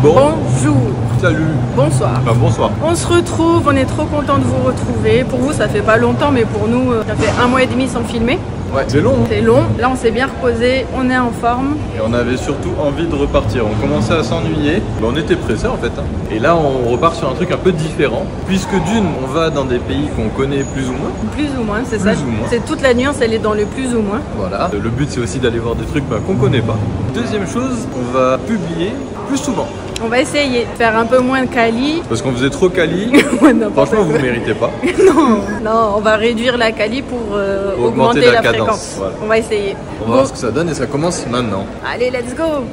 Bonjour. Salut. Bonsoir. Bonsoir. On se retrouve, on est trop content de vous retrouver. Pour vous, ça fait pas longtemps, mais pour nous, ça fait 1 mois et demi sans filmer. Ouais, c'est long. C'est long. Là, on s'est bien reposé, on est en forme. Et on avait surtout envie de repartir. On commençait à s'ennuyer. On était pressés en fait. Et là, on repart sur un truc un peu différent. Puisque d'une, on va dans des pays qu'on connaît plus ou moins. Plus ou moins, c'est ça. Plus ou moins. C'est toute la nuance, elle est dans le plus ou moins. Voilà. Le but, c'est aussi d'aller voir des trucs qu'on connaît pas. Deuxième chose, on va publier plus souvent. On va essayer de faire un peu moins de quali. Parce qu'on faisait trop quali. Franchement, vous ne méritez pas. Non, on va réduire la quali pour augmenter la fréquence. Voilà. On va essayer. On va voir ce que ça donne et ça commence maintenant. Allez, let's go!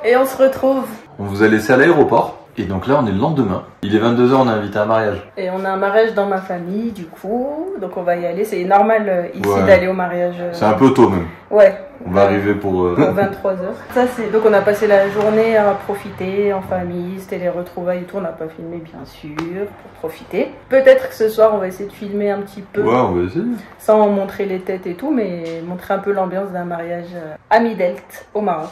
Et on se retrouve. On vous a laissé à l'aéroport. Et donc là, on est le lendemain. Il est 22 h, on est invité à un mariage. Et on a un mariage dans ma famille, du coup. Donc on va y aller. C'est normal ici Ouais. d'aller au mariage. C'est un peu tôt même. Ouais. On va arriver pour 23 h. Ça, c'est... Donc on a passé la journée à profiter en famille. C'était les retrouvailles et tout. On n'a pas filmé, bien sûr, pour profiter. Peut-être que ce soir, on va essayer de filmer un petit peu. Ouais, on va essayer. Sans montrer les têtes et tout, mais montrer un peu l'ambiance d'un mariage à Midelt, au Maroc.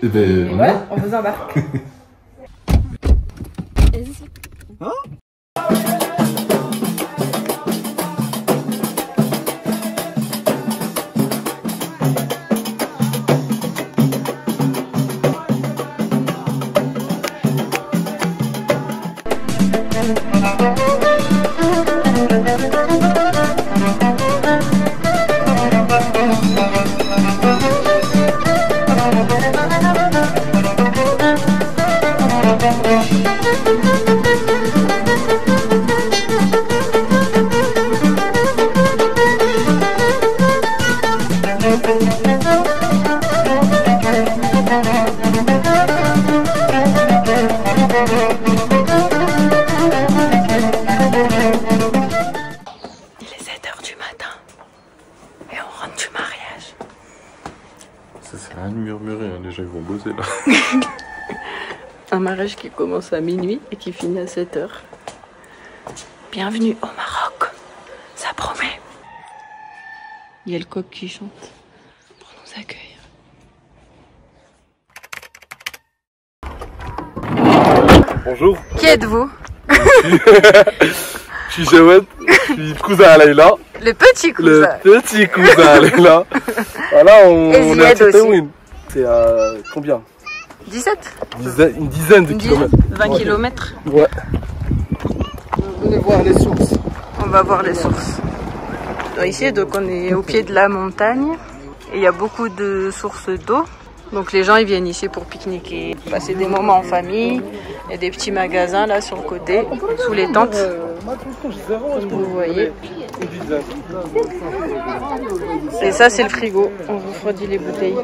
Et ben, Ouais, on vous embarque. Ça sert à rien de murmurer, hein. Déjà ils vont bosser là. Un mariage qui commence à minuit et qui finit à 7 h. Bienvenue au Maroc, ça promet. Il y a le coq qui chante pour nous accueillir. Bonjour. Qui êtes-vous? Je suis Jawed, je suis le cousin à Leïla. Le petit cousin. Le petit cousin à Leïla. Voilà, on est à Tataouine. C'est à combien? 17? Une dizaine de kilomètres. 20 km. Ouais. On va voir les sources. On va voir les sources. Ici, donc on est au pied de la montagne et il y a beaucoup de sources d'eau. Donc les gens ils viennent ici pour pique-niquer, passer des moments en famille. Il y a des petits magasins là sur le côté, sous les tentes. Vous voyez. Et ça c'est le frigo, on refroidit les bouteilles.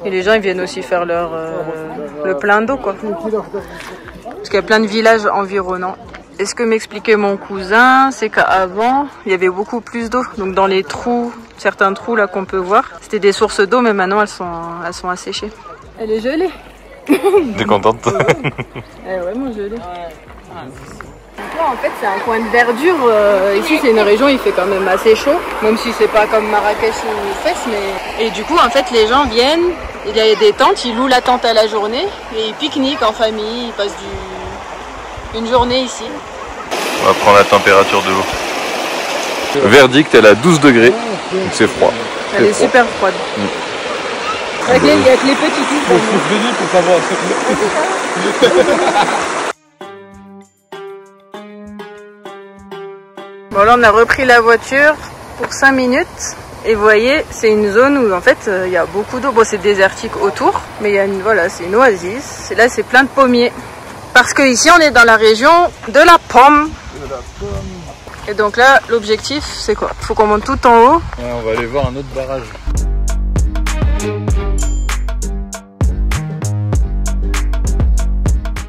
Et les gens ils viennent aussi faire le plein d'eau quoi. Parce qu'il y a plein de villages environnants. Et ce que m'expliquait mon cousin, c'est qu'avant, il y avait beaucoup plus d'eau. Donc dans les trous, certains trous là qu'on peut voir, c'était des sources d'eau, mais maintenant elles sont asséchées. Elle est gelée. T'es contente? Elle est vraiment gelée. En fait, c'est un coin de verdure. Ici, c'est une région, il fait quand même assez chaud, même si c'est pas comme Marrakech ou Fès. Mais... Et du coup, en fait, les gens viennent, il y a des tentes, ils louent la tente à la journée et ils pique-niquent en famille, ils passent une journée ici. On va prendre la température de l'eau. Verdict, elle a 12 degrés, donc c'est froid. Elle est super froide. Il y a que les petits qui faut se baigner pour savoir Bon là on a repris la voiture pour 5 minutes et vous voyez c'est une zone où en fait il y a beaucoup d'eau. Bon c'est désertique autour mais il y a voilà, c'est une oasis et là c'est plein de pommiers. Parce que ici on est dans la région de la pomme. Et donc là l'objectif c'est quoi? Il faut qu'on monte tout en haut. Ouais, on va aller voir un autre barrage.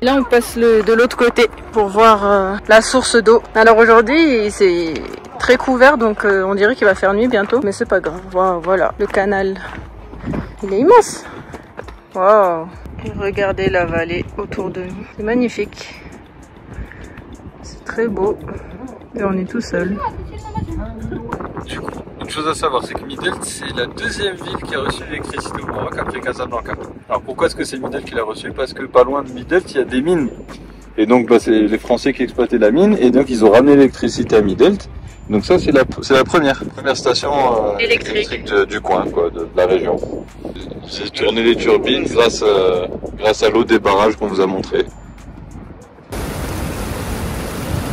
Là on passe de l'autre côté pour voir la source d'eau. Alors aujourd'hui c'est très couvert donc on dirait qu'il va faire nuit bientôt. Mais c'est pas grave. Voilà, le canal. Il est immense. Wow. Et regardez la vallée autour de nous. C'est magnifique. C'est très beau. Et on est tout seul. Du coup, une chose à savoir, c'est que Midelt, c'est la deuxième ville qui a reçu l'électricité au Maroc après Casablanca. Alors pourquoi est-ce que c'est Midelt qui l'a reçu? Parce que pas loin de Midelt, il y a des mines. Et donc c'est les Français qui exploitaient la mine, et donc ils ont ramené l'électricité à Midelt. Donc ça, c'est la première station électrique du coin, quoi, de la région. J'ai tourné les turbines grâce à l'eau des barrages qu'on vous a montré.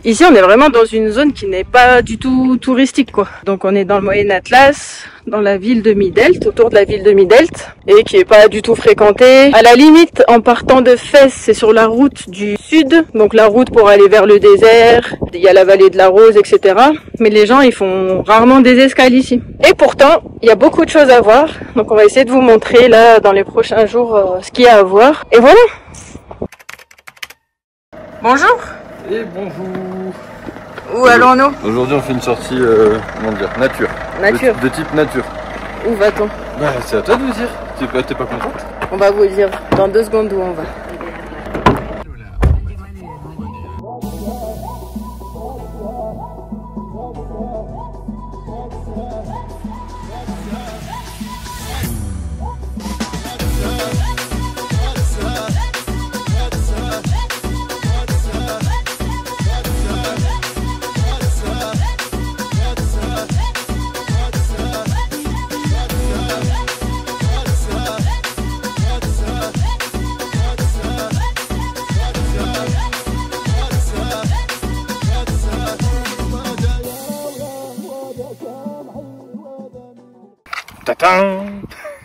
Ici, on est vraiment dans une zone qui n'est pas du tout touristique, quoi. Donc, on est dans le Moyen Atlas, dans la ville de Midelt, autour de la ville de Midelt, et qui est pas du tout fréquentée. À la limite, en partant de Fès, c'est sur la route du sud, donc la route pour aller vers le désert. Il y a la vallée de la Rose, etc. Mais les gens, ils font rarement des escales ici. Et pourtant, il y a beaucoup de choses à voir. Donc, on va essayer de vous montrer là, dans les prochains jours, ce qu'il y a à voir. Et voilà. Bonjour. Et bonjour. Où allons-nous? Aujourd'hui, on fait une sortie, comment dire, nature. Nature. De type nature. Où va-t-on? Bah, c'est à toi de nous dire. T'es pas contente? On va vous dire dans 2 secondes où on va.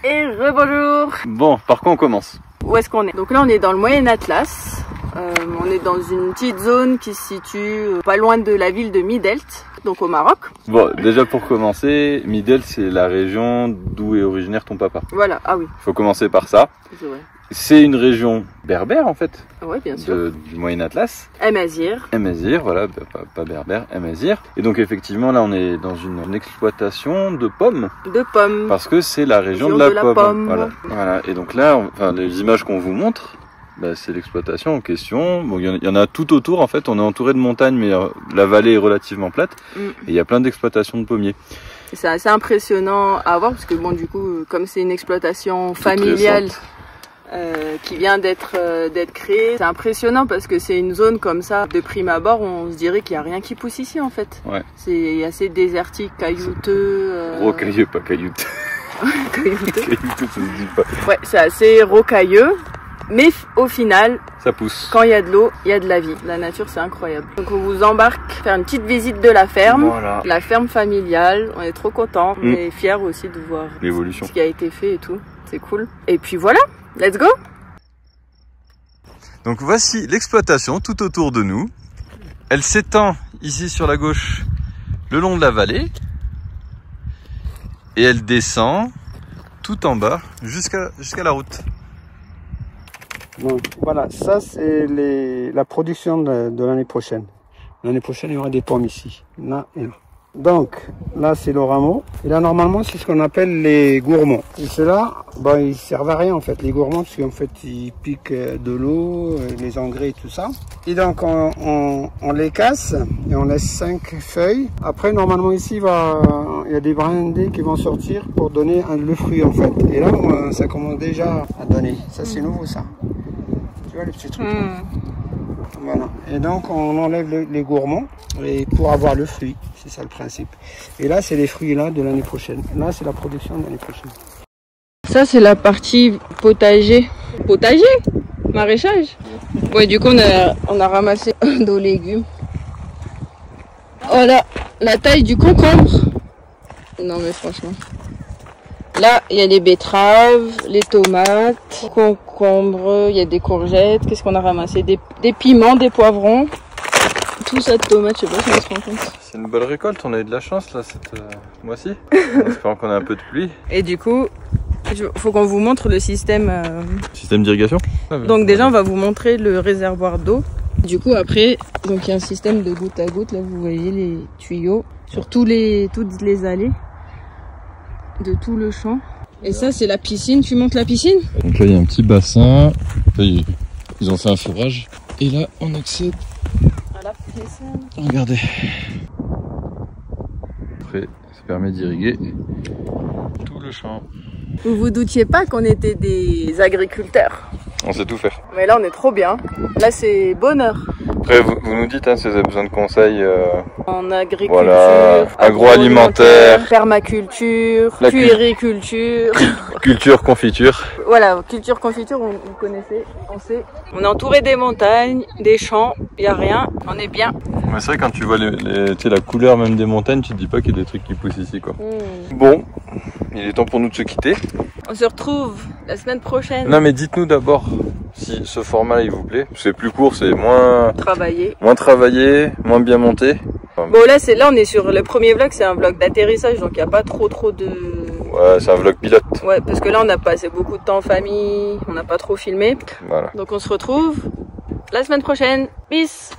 Et rebonjour. Bon, par quoi on commence? Où est-ce qu'on est? Donc là, on est dans le Moyen Atlas. On est dans une petite zone qui se situe pas loin de la ville de Midelt, donc au Maroc. Bon, déjà pour commencer, Midelt, c'est la région d'où est originaire ton papa. Voilà, ah oui. Faut commencer par ça. C'est vrai. C'est une région berbère en fait. Oui, bien sûr. Du Moyen Atlas. Amazir. Amazir, voilà, pas berbère, Amazir. Et donc effectivement là on est dans une exploitation de pommes. De pommes. Parce que c'est la région de la pomme. Voilà. Et donc là, enfin, les images qu'on vous montre, bah, c'est l'exploitation en question. Bon, il y en a tout autour en fait. On est entouré de montagnes, mais la vallée est relativement plate. Et il y a plein d'exploitations de pommiers. C'est assez impressionnant à voir parce que bon, du coup, comme c'est une exploitation familiale. Qui vient d'être créée. C'est impressionnant parce que c'est une zone comme ça, de prime abord, on se dirait qu'il n'y a rien qui pousse ici en fait. Ouais. C'est assez désertique, caillouteux. Rocailleux, pas caillouteux. Caillouteux. Caillouteux, ça se dit pas. Ouais, c'est assez rocailleux, mais au final, ça pousse. Quand il y a de l'eau, il y a de la vie. La nature, c'est incroyable. Donc on vous embarque faire une petite visite de la ferme, voilà. La ferme familiale. On est trop contents, on est fiers aussi de voir l'évolution, ce qui a été fait et tout. C'est cool. Et puis voilà. Let's go! Donc voici l'exploitation tout autour de nous. Elle s'étend ici sur la gauche le long de la vallée. Et elle descend tout en bas jusqu'à la route. Donc voilà, ça c'est la production de l'année prochaine. L'année prochaine, il y aura des pommes ici. Là et là. Donc, là, c'est le rameau. Et là, normalement, c'est ce qu'on appelle les gourmands. Et ceux-là, ben, ils servent à rien, en fait, les gourmands, parce qu'en fait, ils piquent de l'eau, les engrais et tout ça. Et donc, on les casse et on laisse 5 feuilles. Après, normalement, ici, il y a des brindilles qui vont sortir pour donner le fruit, en fait. Et là, ça commence déjà à donner. Ça, c'est nouveau, ça. Tu vois, les petits trucs. Voilà. Et donc, on enlève les gourmands et pour avoir le fruit. C'est ça le principe. Et là, c'est les fruits là de l'année prochaine. Là, c'est la production de l'année prochaine. Ça, c'est la partie potager. Potager? Maraîchage? Ouais, du coup, on a ramassé nos légumes. Voilà, la taille du concombre. Non, mais franchement. Là, il y a les betteraves, les tomates, concombres, il y a des courgettes. Qu'est-ce qu'on a ramassé? Des piments, des poivrons. Tout ça de tomates, je sais pas si on se rend compte. C'est une bonne récolte, on a eu de la chance là cette mois-ci. En espérant qu'on a un peu de pluie. Et du coup, il faut qu'on vous montre le système. Système d'irrigation. Donc déjà, on va vous montrer le réservoir d'eau. Du coup, après, donc il y a un système de goutte à goutte. Là, vous voyez les tuyaux sur toutes les allées de tout le champ. Et ça, c'est la piscine. Tu montes la piscine? Donc là, il y a un petit bassin. Là, ils ont fait un fourrage. Et là, on accède à la piscine. Regardez. Après, ça permet d'irriguer tout le champ. Vous vous doutiez pas qu'on était des agriculteurs? On sait tout faire. Mais là, on est trop bien. Là, c'est bonheur. Après, vous nous dites si vous avez besoin de conseils. En agriculture, voilà, agroalimentaire, permaculture, puériculture, culture, confiture. Voilà, culture, confiture, vous connaissez, on sait. On est entouré des montagnes, des champs, il n'y a rien, on est bien. Ouais, c'est vrai, quand tu vois la couleur même des montagnes, tu te dis pas qu'il y a des trucs qui poussent ici, quoi. Bon, il est temps pour nous de se quitter. On se retrouve la semaine prochaine. Non, mais dites-nous d'abord si ce format il vous plaît. C'est plus court, c'est moins travaillé, moins bien monté. Bon, là on est sur le premier vlog, c'est un vlog d'atterrissage, donc il n'y a pas trop de... Ouais, c'est un vlog pilote. Ouais, parce que là on a passé beaucoup de temps en famille, on n'a pas trop filmé. Voilà. Donc on se retrouve la semaine prochaine. Peace.